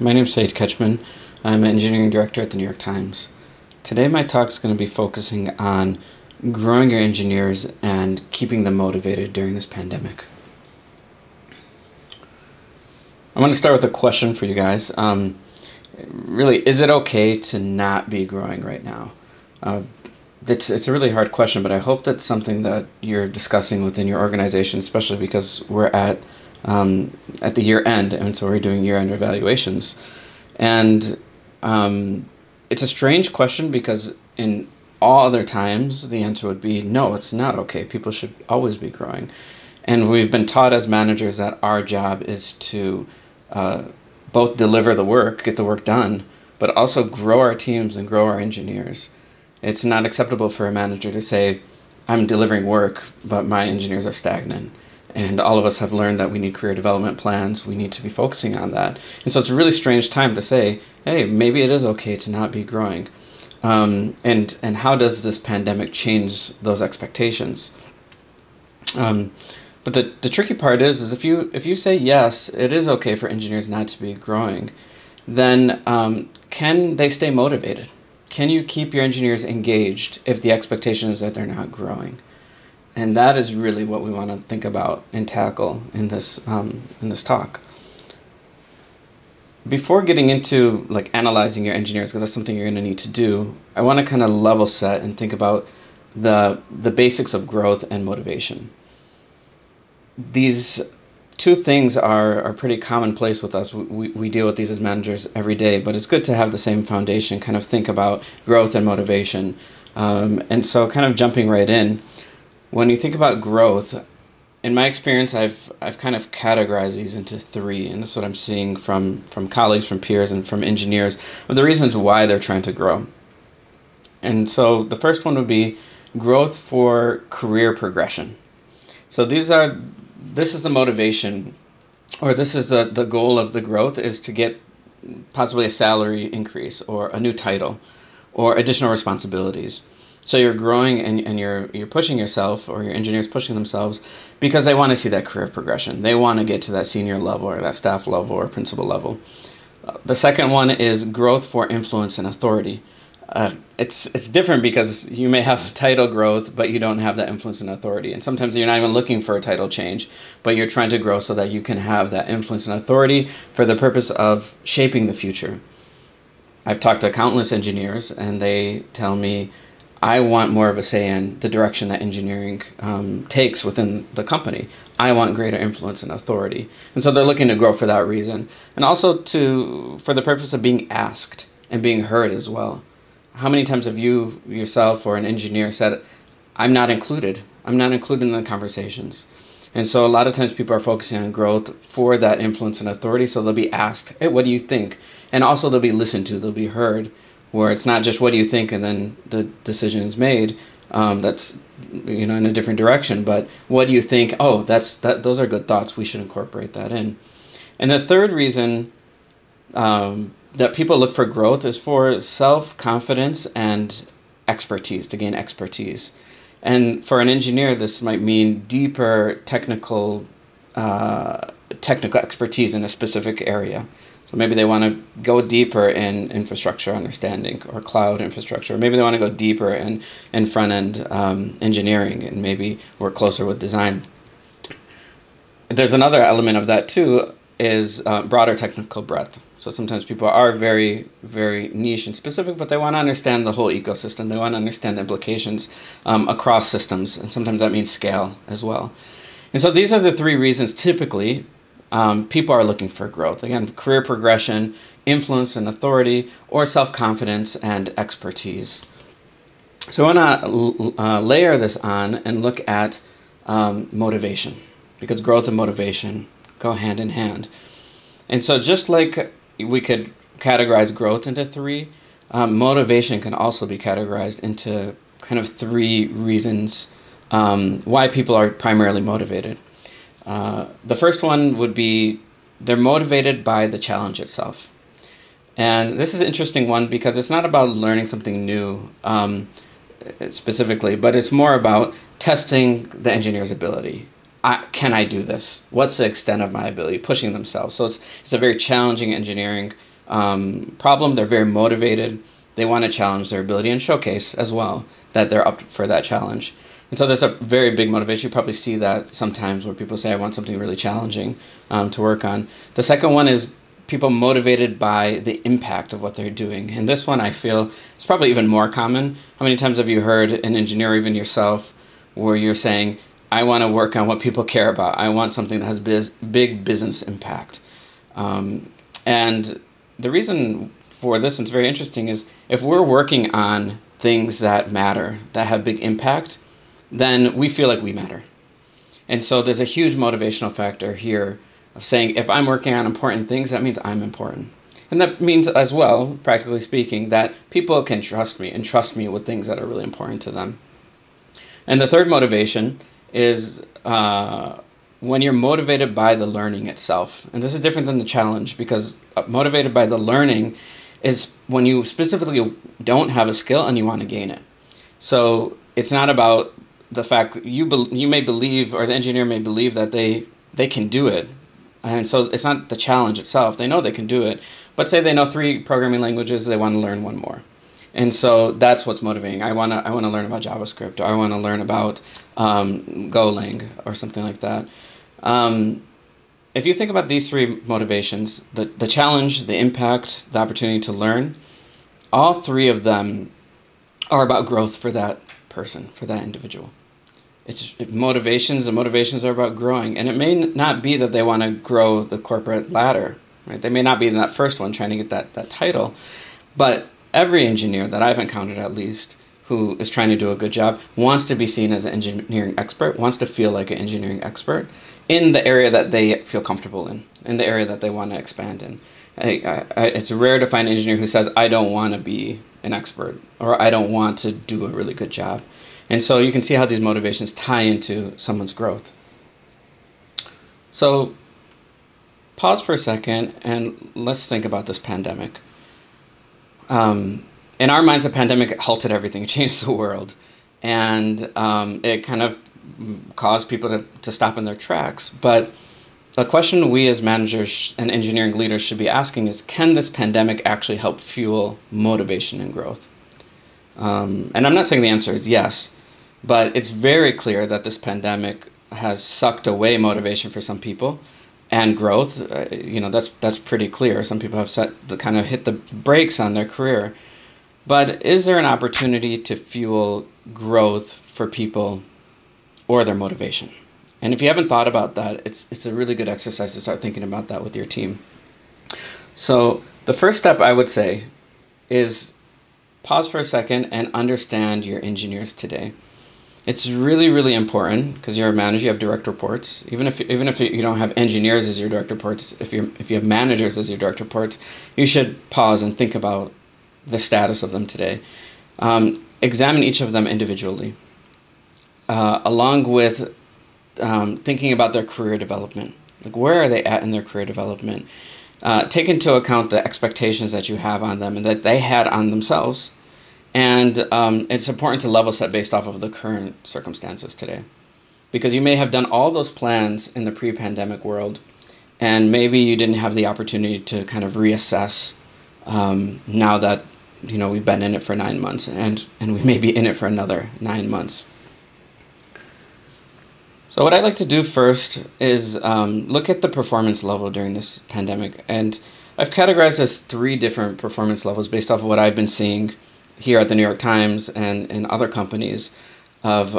My name is Ketchman. I'm an engineering director at the New York Times. Today my talk is going to be focusing on growing your engineers and keeping them motivated during this pandemic. I'm going to start with a question for you guys. Really, is it okay to not be growing right now? It's a really hard question, but I hope that's something that you're discussing within your organization, especially because we're at the year end, and so we're doing year end evaluations. And it's a strange question because in all other times the answer would be no, it's not okay. People should always be growing. And we've been taught as managers that our job is to both deliver the work, get the work done, but also grow our teams and grow our engineers. It's not acceptable for a manager to say, I'm delivering work, but my engineers are stagnant. And all of us have learned that we need career development plans. We need to be focusing on that. And so it's a really strange time to say, hey, maybe it is okay to not be growing. And how does this pandemic change those expectations? But the tricky part is if you say yes, it is okay for engineers not to be growing, then can they stay motivated? Can you keep your engineers engaged if the expectation is that they're not growing? And that is really what we want to think about and tackle in this talk. Before getting into analyzing your engineers, because that's something you're going to need to do, I want to kind of level set and think about the basics of growth and motivation. These two things are pretty commonplace with us. We deal with these as managers every day, but it's good to have the same foundation, kind of think about growth and motivation. And so kind of jumping right in, when you think about growth, in my experience, I've kind of categorized these into three, and this is what I'm seeing from colleagues, from peers, and from engineers, of the reasons why they're trying to grow. And so the first one would be growth for career progression. So this is the motivation, or this is the goal of the growth, is to get possibly a salary increase or a new title or additional responsibilities. So you're growing and you're pushing yourself, or your engineers pushing themselves, because they want to see that career progression. They want to get to that senior level or that staff level or principal level. The second one is growth for influence and authority. It's different because you may have title growth, but you don't have that influence and authority. And sometimes you're not even looking for a title change, but you're trying to grow so that you can have that influence and authority for the purpose of shaping the future. I've talked to countless engineers, and they tell me, I want more of a say in the direction that engineering takes within the company. I want greater influence and authority. And so they're looking to grow for that reason. And also for the purpose of being asked and being heard as well. How many times have you yourself or an engineer said, I'm not included. I'm not included in the conversations. And so a lot of times people are focusing on growth for that influence and authority. So they'll be asked, hey, what do you think? And also they'll be listened to, they'll be heard, where it's not just what do you think and then the decision is made. That's in a different direction. But what do you think? Oh, those are good thoughts. We should incorporate that in. And the third reason that people look for growth is for self-confidence and expertise, to gain expertise. And for an engineer, this might mean deeper technical expertise in a specific area. So maybe they want to go deeper in infrastructure understanding or cloud infrastructure. Maybe they want to go deeper in front-end engineering and maybe work closer with design. There's another element of that too, is broader technical breadth. So sometimes people are very, very niche and specific, but they want to understand the whole ecosystem. They want to understand implications across systems, and sometimes that means scale as well. And so these are the three reasons typically people are looking for growth. Again, career progression, influence and authority, or self-confidence and expertise. So I want to layer this on and look at motivation, because growth and motivation go hand in hand. And so just like we could categorize growth into three, motivation can also be categorized into kind of three reasons why people are primarily motivated. The first one would be they're motivated by the challenge itself. And this is an interesting one because it's not about learning something new specifically, but it's more about testing the engineer's ability. Can I do this? What's the extent of my ability? Pushing themselves. So it's a very challenging engineering problem. They're very motivated. They want to challenge their ability and showcase as well that they're up for that challenge. And so there's a very big motivation. You probably see that sometimes where people say, I want something really challenging to work on. The second one is people motivated by the impact of what they're doing. And this one I feel is probably even more common. How many times have you heard an engineer, or even yourself, where you're saying, I want to work on what people care about. I want something that has big business impact. And the reason for this, and it's very interesting, is if we're working on things that matter, that have big impact, then we feel like we matter. And so there's a huge motivational factor here of saying, if I'm working on important things, that means I'm important. And that means as well, practically speaking, that people can trust me and trust me with things that are really important to them. And the third motivation is when you're motivated by the learning itself. And this is different than the challenge, because motivated by the learning is when you specifically don't have a skill and you want to gain it. So it's not about the fact that you may believe, or the engineer may believe, that they can do it. And so it's not the challenge itself. They know they can do it. But say they know 3 programming languages, they want to learn 1 more. And so that's what's motivating. I want to learn about JavaScript, or I want to learn about Golang or something like that. If you think about these 3 motivations, the challenge, the impact, the opportunity to learn, all 3 of them are about growth for that person, for that individual. The motivations are about growing. And it may not be that they want to grow the corporate ladder, right? They may not be in that first one trying to get that title. But every engineer that I've encountered, at least, who is trying to do a good job, wants to be seen as an engineering expert, wants to feel like an engineering expert in the area that they feel comfortable in the area that they want to expand in. It's rare to find an engineer who says, I don't want to be an expert, or I don't want to do a really good job. And so you can see how these motivations tie into someone's growth. So pause for a second and let's think about this pandemic. In our minds, a pandemic halted everything, changed the world, and it kind of caused people to stop in their tracks. But a question we as managers and engineering leaders should be asking is, can this pandemic actually help fuel motivation and growth? And I'm not saying the answer is yes, but it's very clear that this pandemic has sucked away motivation for some people and growth. That's pretty clear. Some people have kind of hit the brakes on their career. But is there an opportunity to fuel growth for people or their motivation? And if you haven't thought about that, it's a really good exercise to start thinking about that with your team. So the first step I would say is pause for a second and understand your engineers today. It's really, really important, because you're a manager, you have direct reports. Even if you don't have engineers as your direct reports, if you have managers as your direct reports, you should pause and think about the status of them today. Examine each of them individually, along with thinking about their career development. Like, where are they at in their career development? Take into account the expectations that you have on them and that they had on themselves. And it's important to level set based off of the current circumstances today. Because you may have done all those plans in the pre-pandemic world, and maybe you didn't have the opportunity to kind of reassess now that we've been in it for 9 months, and we may be in it for another 9 months. So what I like to do first is look at the performance level during this pandemic. And I've categorized as 3 different performance levels based off of what I've been seeing here at the New York Times and in other companies of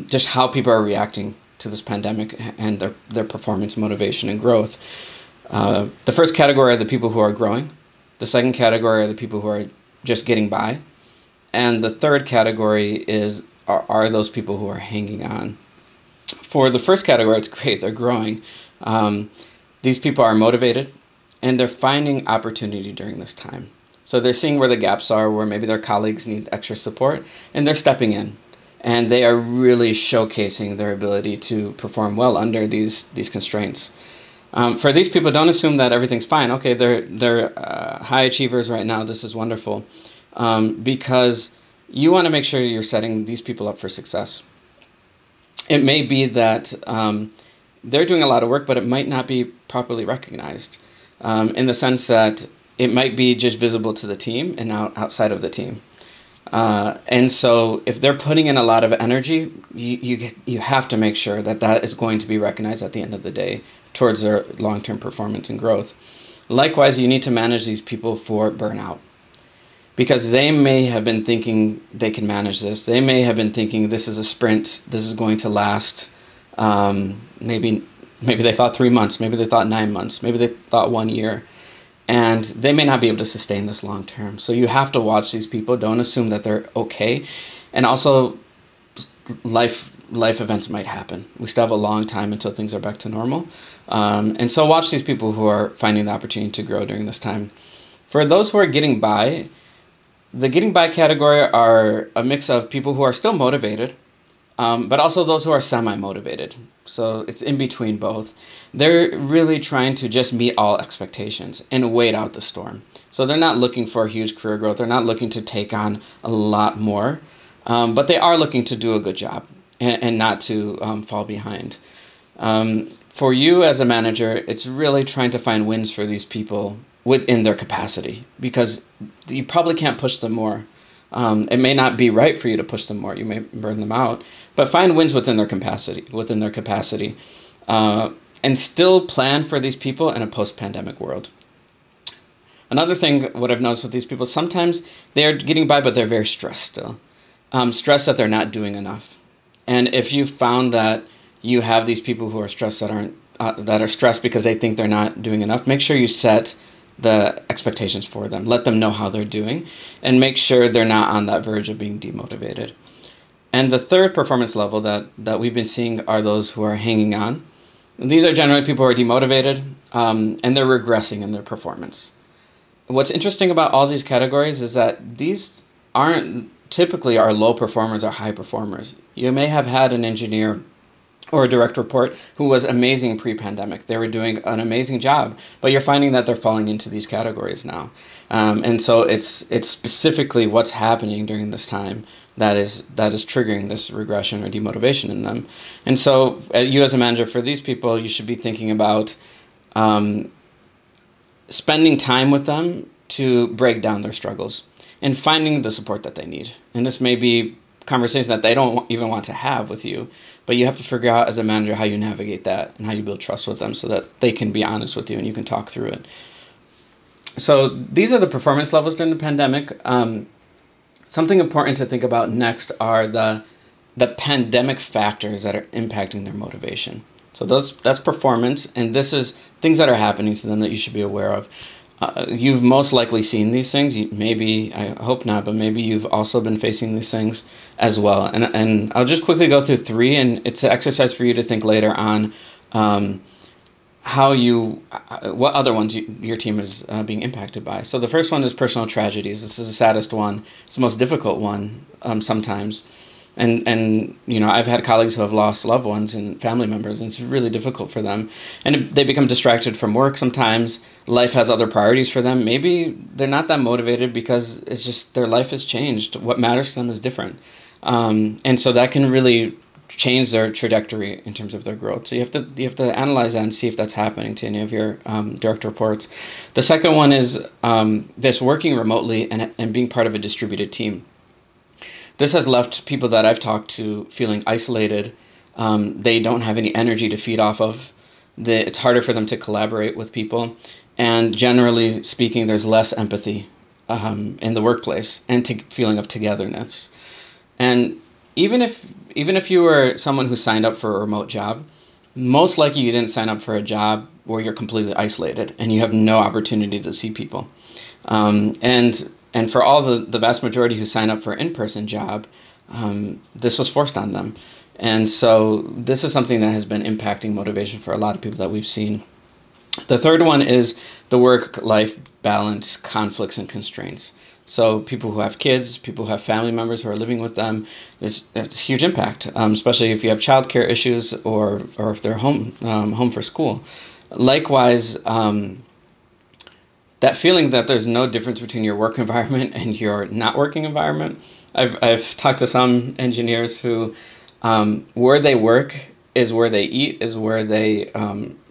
just how people are reacting to this pandemic and their performance, motivation, and growth. The first category are the people who are growing. The second category are the people who are just getting by. And the third category are those people who are hanging on. For the first category, it's great, they're growing. These people are motivated, and they're finding opportunity during this time. So they're seeing where the gaps are, where maybe their colleagues need extra support, and they're stepping in. And they are really showcasing their ability to perform well under these constraints. For these people, don't assume that everything's fine. Okay, they're high achievers right now. This is wonderful. Because you want to make sure you're setting these people up for success. It may be that they're doing a lot of work, but it might not be properly recognized in the sense that it might be just visible to the team and not outside of the team. And so if they're putting in a lot of energy, you have to make sure that that is going to be recognized at the end of the day towards their long-term performance and growth. Likewise, you need to manage these people for burnout, because they may have been thinking they can manage this. They may have been thinking this is a sprint. This is going to last maybe they thought 3 months. Maybe they thought 9 months. Maybe they thought 1 year. And they may not be able to sustain this long term. So you have to watch these people. Don't assume that they're okay. And also, life events might happen. We still have a long time until things are back to normal. And so watch these people who are finding the opportunity to grow during this time. For those who are getting by, the getting by category are a mix of people who are still motivated, but also those who are semi-motivated. So it's in between both. They're really trying to just meet all expectations and wait out the storm. So they're not looking for huge career growth. They're not looking to take on a lot more, but they are looking to do a good job and not to fall behind. For you as a manager, it's really trying to find wins for these people within their capacity, because you probably can't push them more. It may not be right for you to push them more. You may burn them out, but find wins within their capacity, and still plan for these people in a post-pandemic world. Another thing, what I've noticed with these people, sometimes they're getting by, but they're very stressed still. Stressed that they're not doing enough. And if you found that you have these people who are stressed that are stressed because they think they're not doing enough, make sure you set the expectations for them. Let them know how they're doing, and make sure they're not on that verge of being demotivated. And the third performance level that we've been seeing are those who are hanging on. These are generally people who are demotivated, and they're regressing in their performance. What's interesting about all these categories is that these aren't typically our low performers or high performers. You may have had an engineer or a direct report who was amazing pre-pandemic. They were doing an amazing job, but you're finding that they're falling into these categories now. And so it's specifically what's happening during this time that is triggering this regression or demotivation in them. And so you as a manager for these people, you should be thinking about spending time with them to break down their struggles and finding the support that they need. And this may be conversations that they don't even want to have with you, but you have to figure out as a manager how you navigate that and how you build trust with them so that they can be honest with you and you can talk through it. So these are the performance levels during the pandemic. Something important to think about next are the pandemic factors that are impacting their motivation. So that's performance, and this is things that are happening to them that you should be aware of. You've most likely seen these things. Maybe, I hope not, but maybe you've also been facing these things as well. And I'll just quickly go through three, and it's an exercise for you to think later on what other ones your team is being impacted by. So the first one is personal tragedies. This is the saddest one. It's the most difficult one sometimes. And I've had colleagues who have lost loved ones and family members, and it's really difficult for them. And they become distracted from work sometimes. Life has other priorities for them. Maybe they're not that motivated because it's just their life has changed. What matters to them is different. And so that can really change their trajectory in terms of their growth. So you have to analyze that and see if that's happening to any of your direct reports. The second one is this working remotely and being part of a distributed team. This has left people that I've talked to feeling isolated. They don't have any energy to feed off of. It's harder for them to collaborate with people. And generally speaking, there's less empathy in the workplace and feeling of togetherness. And even if you were someone who signed up for a remote job, most likely you didn't sign up for a job where you're completely isolated and you have no opportunity to see people. And for all the vast majority who sign up for an in-person job, this was forced on them. And so this is something that has been impacting motivation for a lot of people that we've seen. The third one is the work-life balance, conflicts, and constraints. So people who have kids, people who have family members who are living with them, it's a huge impact, especially if you have childcare issues or if they're home for school. Likewise, that feeling that there's no difference between your work environment and your not working environment. I've talked to some engineers who where they work is where they eat, is where they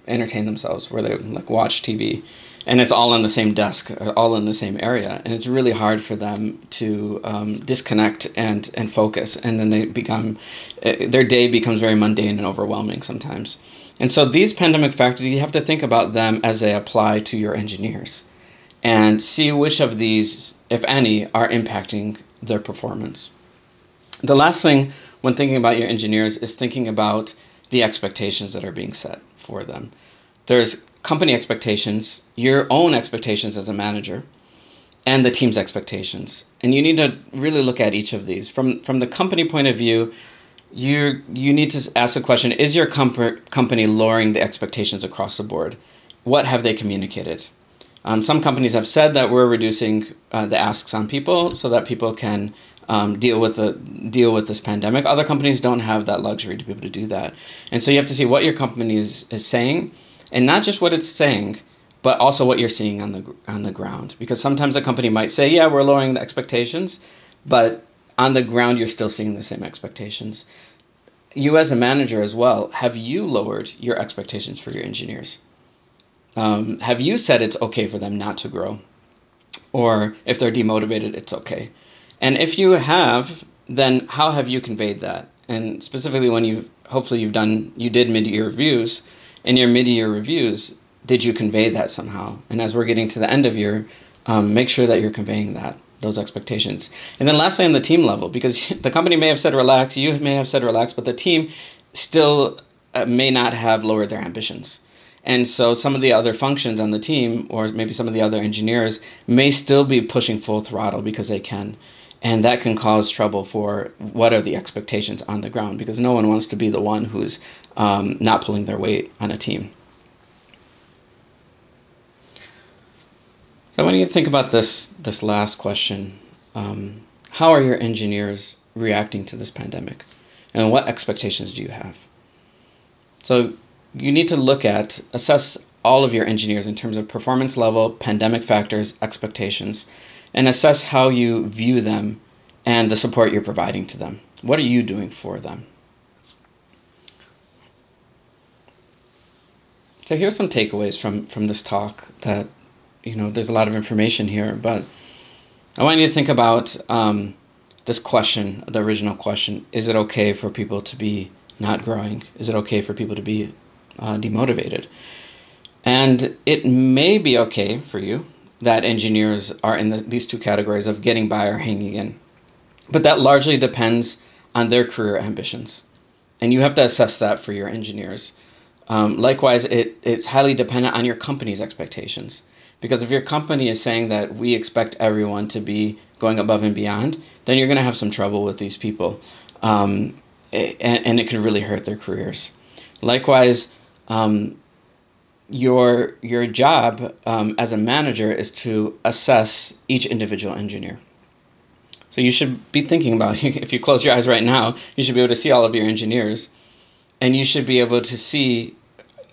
entertain themselves, where they watch TV. and it's all on the same desk, all in the same area, and it's really hard for them to disconnect and focus, and then they become, their day becomes very mundane and overwhelming sometimes. And so these pandemic factors, you have to think about them as they apply to your engineers and see which of these, if any, are impacting their performance. The last thing when thinking about your engineers is thinking about the expectations that are being set for them. There's company expectations, your own expectations as a manager, and the team's expectations. And you need to really look at each of these. From the company point of view, you need to ask the question, is your company lowering the expectations across the board? What have they communicated? Some companies have said that we're reducing the asks on people so that people can deal with this pandemic. Other companies don't have that luxury to be able to do that. And so you have to see what your company is saying, and not just what it's saying, but also what you're seeing on the ground. Because sometimes a company might say, yeah, we're lowering the expectations, but on the ground, you're still seeing the same expectations. You as a manager as well, have you lowered your expectations for your engineers? Have you said it's okay for them not to grow? Or if they're demotivated, it's okay. And if you have, then how have you conveyed that? And specifically when you did mid-year reviews, in your mid-year reviews, did you convey that somehow? And as we're getting to the end of year, make sure that you're conveying those expectations. And then lastly, on the team level, because the company may have said relax, you may have said relax, but the team still may not have lowered their ambitions. And so some of the other functions on the team, or maybe some of the other engineers, may still be pushing full throttle because they can. And that can cause trouble for what are the expectations on the ground, because no one wants to be the one who's not pulling their weight on a team. So when you think about this last question, how are your engineers reacting to this pandemic? And what expectations do you have? So you need to assess all of your engineers in terms of performance level, pandemic factors, expectations, and assess how you view them and the support you're providing to them. What are you doing for them? So here's some takeaways from this talk that, there's a lot of information here, but I want you to think about this question, the original question. Is it okay for people to be not growing? Is it okay for people to be demotivated? And it may be okay for you that engineers are in these two categories of getting by or hanging in. But that largely depends on their career ambitions. And you have to assess that for your engineers. Likewise, it's highly dependent on your company's expectations. Because if your company is saying that we expect everyone to be going above and beyond, then you're going to have some trouble with these people. And it could really hurt their careers. Likewise, your job as a manager is to assess each individual engineer. So you should be thinking about, if you close your eyes right now, you should be able to see all of your engineers, and you should be able to see,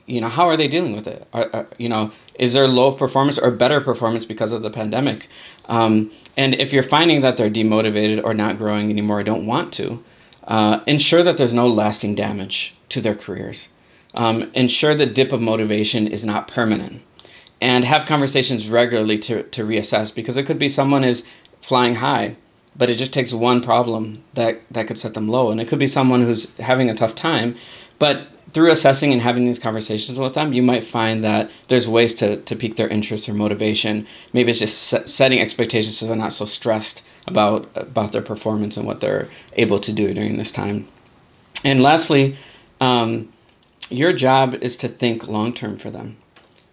how are they dealing with it? Is there low performance or better performance because of the pandemic? And if you're finding that they're demotivated or not growing anymore or don't want to, ensure that there's no lasting damage to their careers. Ensure the dip of motivation is not permanent, and have conversations regularly to reassess, because it could be someone is flying high, but it just takes one problem that could set them low. And it could be someone who's having a tough time, but through assessing and having these conversations with them, you might find that there's ways to pique their interest or motivation. Maybe it's just setting expectations so they're not so stressed about their performance and what they're able to do during this time. And lastly, your job is to think long-term for them.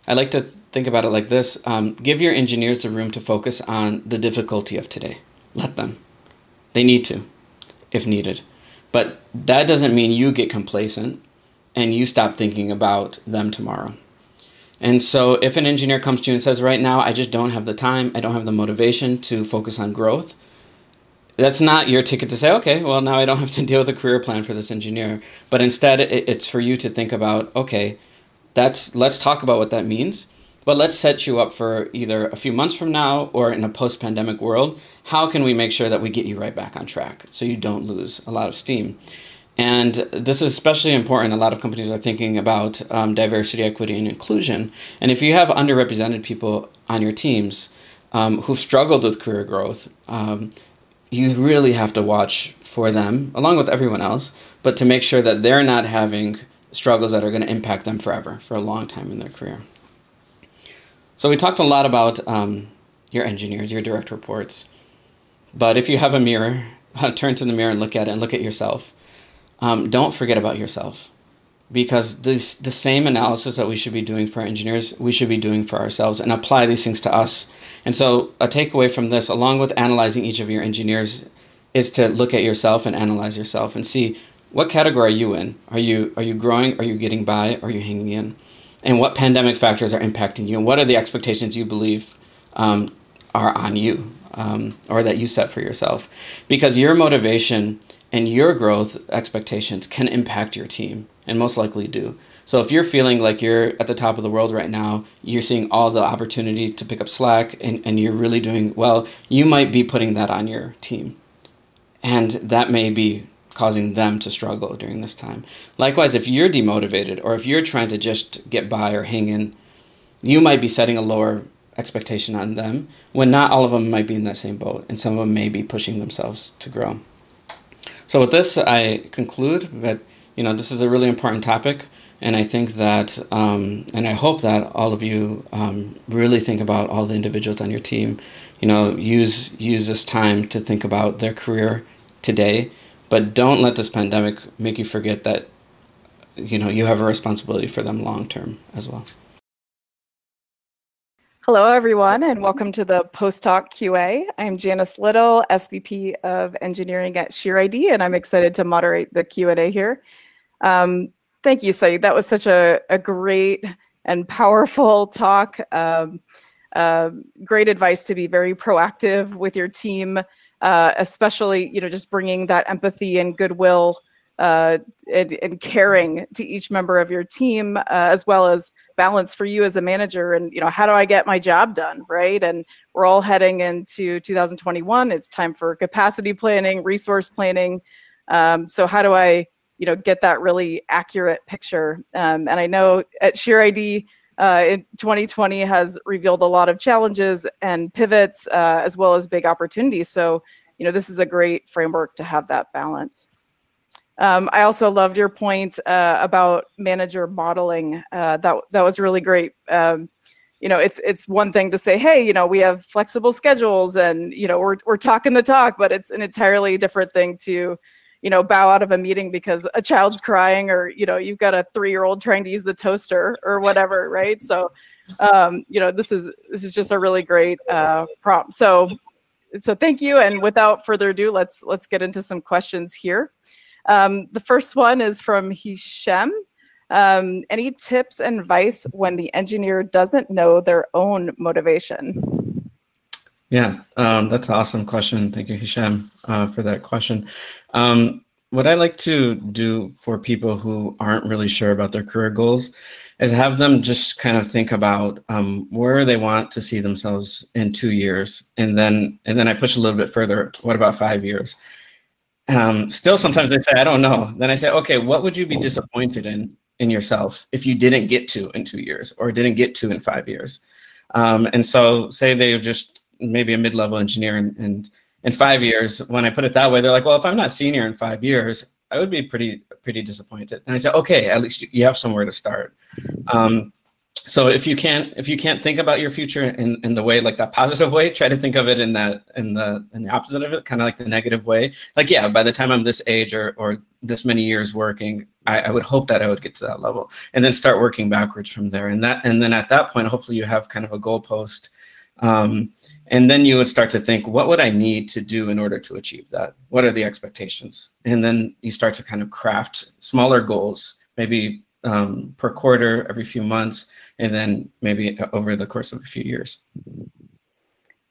I like to think about it like this. Give your engineers the room to focus on the difficulty of today. Let them. They need to, if needed. But that doesn't mean you get complacent and you stop thinking about them tomorrow. And so if an engineer comes to you and says, right now, I just don't have the time, I don't have the motivation to focus on growth, that's not your ticket to say, okay, well, now I don't have to deal with a career plan for this engineer. But instead, it's for you to think about, okay, let's talk about what that means. But let's set you up for either a few months from now or in a post-pandemic world. How can we make sure that we get you right back on track so you don't lose a lot of steam? And this is especially important. A lot of companies are thinking about diversity, equity, and inclusion. And if you have underrepresented people on your teams who've struggled with career growth, you really have to watch for them, along with everyone else, but to make sure that they're not having struggles that are going to impact them forever, for a long time in their career. So we talked a lot about your engineers, your direct reports. But if you have a mirror, turn to the mirror and look at it and look at yourself. Don't forget about yourself, because the same analysis that we should be doing for our engineers, we should be doing for ourselves, and apply these things to us. And so a takeaway from this, along with analyzing each of your engineers, is to look at yourself and analyze yourself and see, what category are you in? Are you growing? Are you getting by? Are you hanging in? And what pandemic factors are impacting you? And what are the expectations you believe are on you, or that you set for yourself? Because your motivation and your growth expectations can impact your team, and most likely do. So if you're feeling like you're at the top of the world right now, you're seeing all the opportunity to pick up slack, and you're really doing well, you might be putting that on your team. And that may be causing them to struggle during this time. Likewise, if you're demotivated, or if you're trying to just get by or hang in, you might be setting a lower expectation on them, when not all of them might be in that same boat, and some of them may be pushing themselves to grow. So with this, I conclude that, this is a really important topic, and I think that, and I hope that all of you really think about all the individuals on your team. Use this time to think about their career today, but don't let this pandemic make you forget that, you have a responsibility for them long term as well. Hello, everyone, and welcome to the Post-Talk QA. I'm Janice Little, SVP of Engineering at SheerID, and I'm excited to moderate the Q&A here. Thank you, Saeed. That was such a great and powerful talk. Great advice to be very proactive with your team, especially just bringing that empathy and goodwill and caring to each member of your team, as well as balance for you as a manager. And how do I get my job done, right? And we're all heading into 2021. It's time for capacity planning, resource planning. So how do I get that really accurate picture? And I know at SheerID, in 2020 has revealed a lot of challenges and pivots, as well as big opportunities. So this is a great framework to have that balance. I also loved your point about manager modeling. That was really great. It's one thing to say, hey, we have flexible schedules, and we're talking the talk, but it's an entirely different thing to bow out of a meeting because a child's crying, or you've got a 3-year-old trying to use the toaster or whatever, right? So this is just a really great prompt. So thank you, and without further ado, let's get into some questions here. The first one is from Hisham. Any tips and advice when the engineer doesn't know their own motivation? Yeah, that's an awesome question. Thank you, Hisham, for that question. What I like to do for people who aren't really sure about their career goals is have them just kind of think about where they want to see themselves in 2 years, and then I push a little bit further. What about 5 years? Still, sometimes they say, I don't know. Then I say, okay, what would you be disappointed in yourself if you didn't get to in 2 years, or didn't get to in 5 years? And so say they're just maybe a mid-level engineer, and in 5 years, when I put it that way, they're like, well, if I'm not senior in 5 years, I would be pretty disappointed. And I say, okay, at least you have somewhere to start. So if you can't think about your future in the way, like that positive way, try to think of it in the opposite of it, kind of like the negative way. Like, yeah, by the time I'm this age or this many years working, I would hope that I would get to that level, and then start working backwards from there. And then at that point, hopefully you have kind of a goalpost. And then you would start to think, what would I need to do in order to achieve that? What are the expectations? And then you start to kind of craft smaller goals, maybe per quarter, every few months, and then maybe over the course of a few years.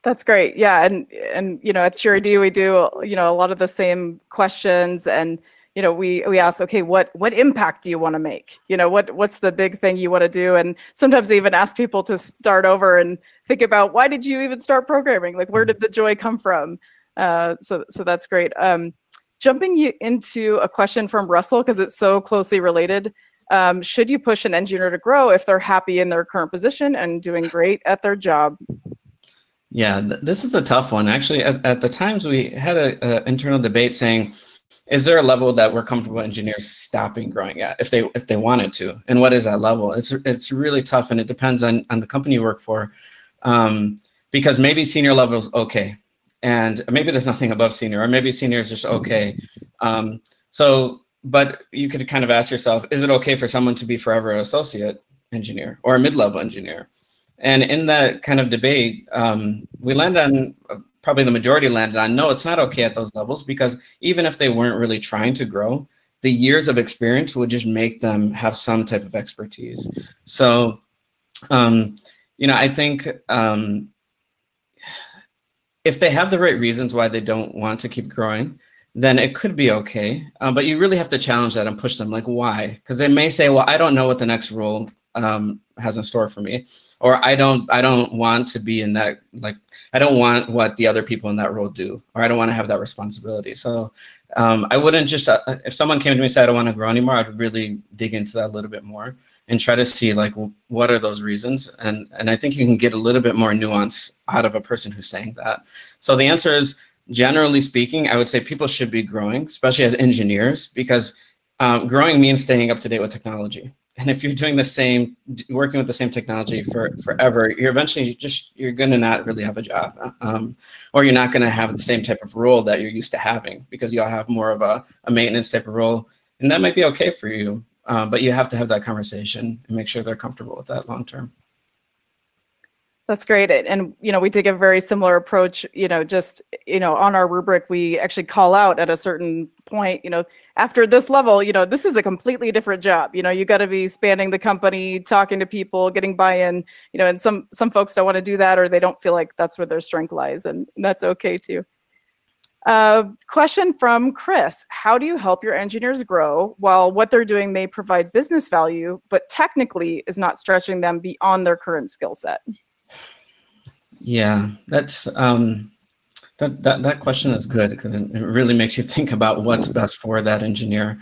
That's great. Yeah. And at SheerID, we do, a lot of the same questions, and, we ask, okay, what impact do you want to make? What's the big thing you want to do? And sometimes I even ask people to start over and think about, why did you even start programming? Like, where did the joy come from? So that's great. Jumping you into a question from Russell, because it's so closely related. Should you push an engineer to grow if they're happy in their current position and doing great at their job? Yeah, this is a tough one. Actually, at the times we had a internal debate saying, is there a level that we're comfortable engineers stopping growing at if they wanted to? And what is that level? It's really tough, and it depends on the company you work for, because maybe senior level is okay, and maybe there's nothing above senior, or maybe senior is just okay. But you could kind of ask yourself, is it okay for someone to be forever an associate engineer or a mid-level engineer? And in that kind of debate, we landed on, probably the majority landed on, no, it's not okay at those levels, because even if they weren't really trying to grow, the years of experience would just make them have some type of expertise. So, I think if they have the right reasons why they don't want to keep growing, then it could be okay. But you really have to challenge that and push them, like, why? Because they may say, well, I don't know what the next role has in store for me, or I don't want to be in that, like, I don't want what the other people in that role do, or I don't want to have that responsibility. So I wouldn't just, if someone came to me and said, I don't want to grow anymore, I'd really dig into that a little bit more and try to see, like, what are those reasons? And I think you can get a little bit more nuance out of a person who's saying that. So the answer is, generally speaking, I would say people should be growing, especially as engineers, because growing means staying up to date with technology. And if you're doing the same, working with the same technology forever, you're eventually you're going to not really have a job, or you're not going to have the same type of role that you're used to having, because you'll have more of a maintenance type of role, and that might be okay for you, but you have to have that conversation and make sure they're comfortable with that long term. That's great. And, we take a very similar approach, on our rubric, we actually call out at a certain point, after this level, this is a completely different job. You got to be spanning the company, talking to people, getting buy-in, and some folks don't want to do that, or they don't feel like that's where their strength lies. And that's okay too. Question from Chris: how do you help your engineers grow while what they're doing may provide business value, but technically is not stretching them beyond their current skill set? Yeah, that's that question is good, because it really makes you think about what's best for that engineer.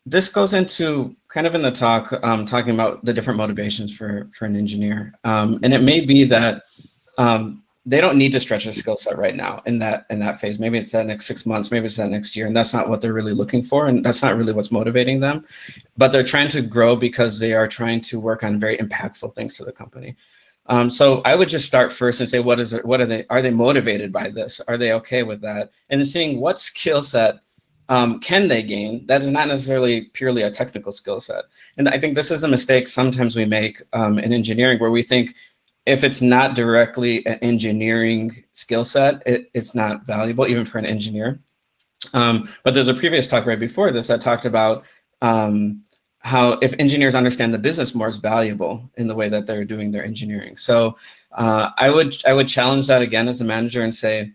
This goes into kind of in the talk, talking about the different motivations for an engineer, and it may be that they don't need to stretch their skill set right now in that phase. Maybe it's that next 6 months, maybe it's that next year, and that's not what they're really looking for, and that's not really what's motivating them. But they're trying to grow because they are trying to work on very impactful things to the company. So I would just start first and say, are they motivated by this? Are they okay with that? And then seeing what skill set can they gain that is not necessarily purely a technical skill set. And I think this is a mistake sometimes we make in engineering, where we think, if it's not directly an engineering skill set, it's not valuable, even for an engineer. But there's a previous talk right before this that talked about how if engineers understand the business more, is valuable in the way that they're doing their engineering. So I would challenge that again as a manager and say,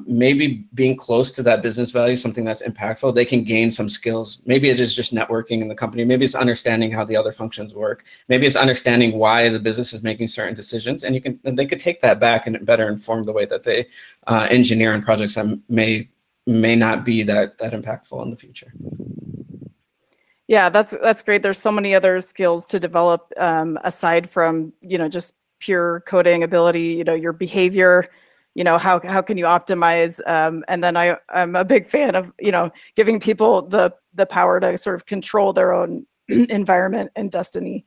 maybe being close to that business value, something that's impactful, they can gain some skills. Maybe it is just networking in the company. Maybe it's understanding how the other functions work. Maybe it's understanding why the business is making certain decisions, and they could take that back and better inform the way that they engineer in projects that may not be that impactful in the future. Yeah, that's great. There's so many other skills to develop aside from just pure coding ability. Your behavior. How can you optimize? And then I'm a big fan of, giving people the power to sort of control their own environment and destiny,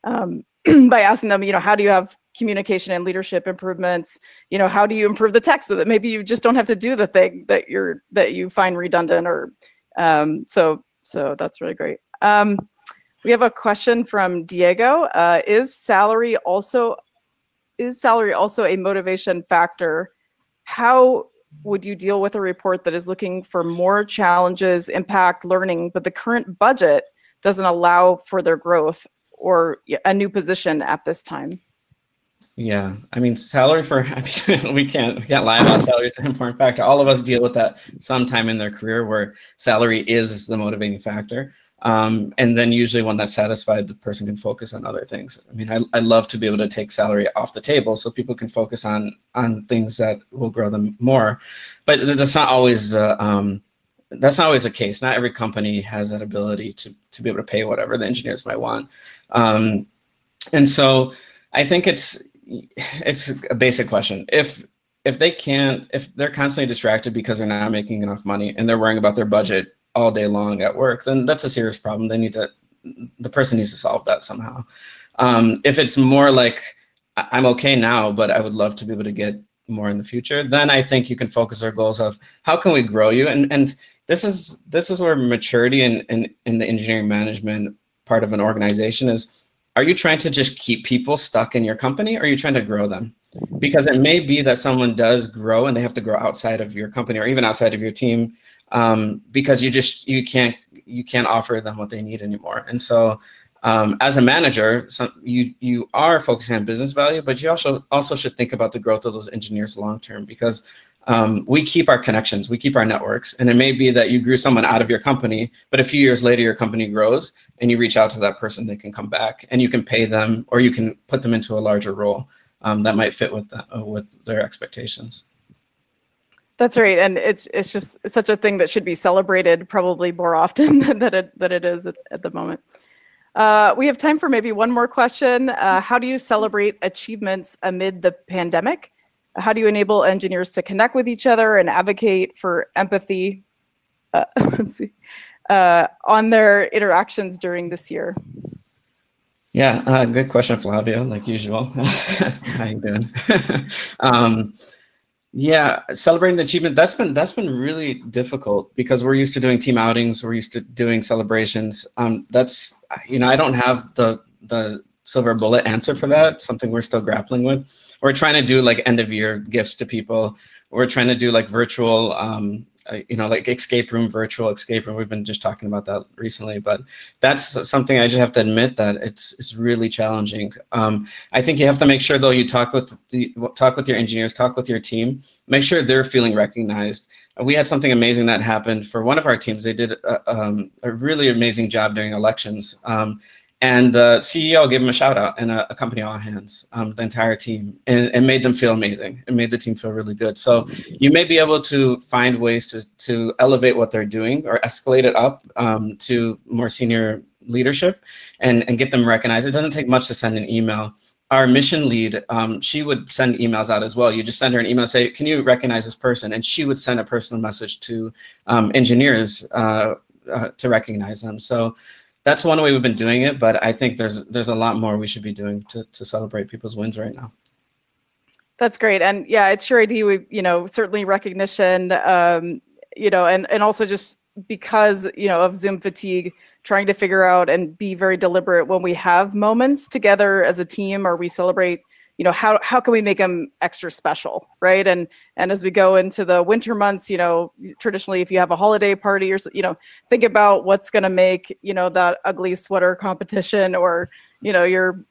by asking them, how do you have communication and leadership improvements? How do you improve the tech so that maybe you just don't have to do the thing that you find redundant, or so that's really great. We have a question from Diego. Is salary also a motivation factor? How would you deal with a report that is looking for more challenges, impact, learning, but the current budget doesn't allow for their growth or a new position at this time? Yeah, I mean, we can't lie about salary is an important factor. All of us deal with that sometime in their career, where salary is the motivating factor. And then usually when that's satisfied, the person can focus on other things. I mean, I love to be able to take salary off the table so people can focus on things that will grow them more. But that's not always the case. Not every company has that ability to be able to pay whatever the engineers might want. And so I think it's a basic question. If they're constantly distracted because they're not making enough money and they're worrying about their budget all day long at work, then that's a serious problem. The person needs to solve that somehow. If it's more like, I'm okay now, but I would love to be able to get more in the future, then I think you can focus our goals of how can we grow you? And this is where maturity in the engineering management part of an organization is, are you trying to just keep people stuck in your company, or are you trying to grow them? Because it may be that someone does grow and they have to grow outside of your company or even outside of your team, because you can't offer them what they need anymore. And so as a manager, you are focusing on business value, but you also should think about the growth of those engineers long term, because we keep our connections, we keep our networks. And it may be that you grew someone out of your company, but a few years later, your company grows and you reach out to that person, they can come back and you can pay them, or you can put them into a larger role that might fit with their expectations. That's right. And it's just such a thing that should be celebrated probably more often than it is at the moment. We have time for maybe one more question. How do you celebrate achievements amid the pandemic? How do you enable engineers to connect with each other and advocate for empathy let's see, on their interactions during this year? Yeah, good question, Flavio, like usual. How you doing? Yeah, celebrating the achievement, that's been really difficult because we're used to doing team outings, we're used to doing celebrations. That's, I don't have the silver bullet answer for that. It's something we're still grappling with. We're trying to do like end of year gifts to people. We're trying to do like virtual, like virtual escape room. We've been just talking about that recently, but that's something I just have to admit that it's really challenging. I think you have to make sure though you talk with your engineers, talk with your team, make sure they're feeling recognized. We had something amazing that happened for one of our teams. They did a really amazing job during elections. And the CEO gave him a shout out and a company all hands, the entire team, and made them feel amazing. It made the team feel really good. So you may be able to find ways to elevate what they're doing or escalate it up to more senior leadership and get them recognized. It doesn't take much to send an email. Our mission lead, she would send emails out as well. You just send her an email, say, can you recognize this person? And she would send a personal message to engineers to recognize them. So that's one way we've been doing it, but I think there's a lot more we should be doing to celebrate people's wins right now. That's great. And yeah, at SheerID, we, certainly recognition, and also just because, of Zoom fatigue, trying to figure out and be very deliberate when we have moments together as a team or we celebrate, how can we make them extra special, right? And as we go into the winter months, traditionally, if you have a holiday party or, think about what's going to make, that ugly sweater competition or, your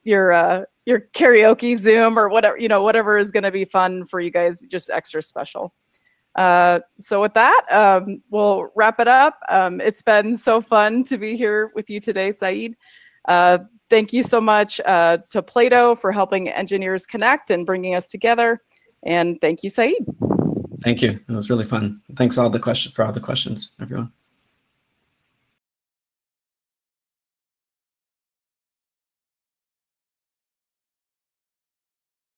karaoke Zoom or whatever, whatever is going to be fun for you guys, just extra special. So with that, we'll wrap it up. It's been so fun to be here with you today, Saeed. Thank you so much to Plato for helping engineers connect and bringing us together. And thank you, Saeed. Thank you. It was really fun. Thanks for all the questions, everyone.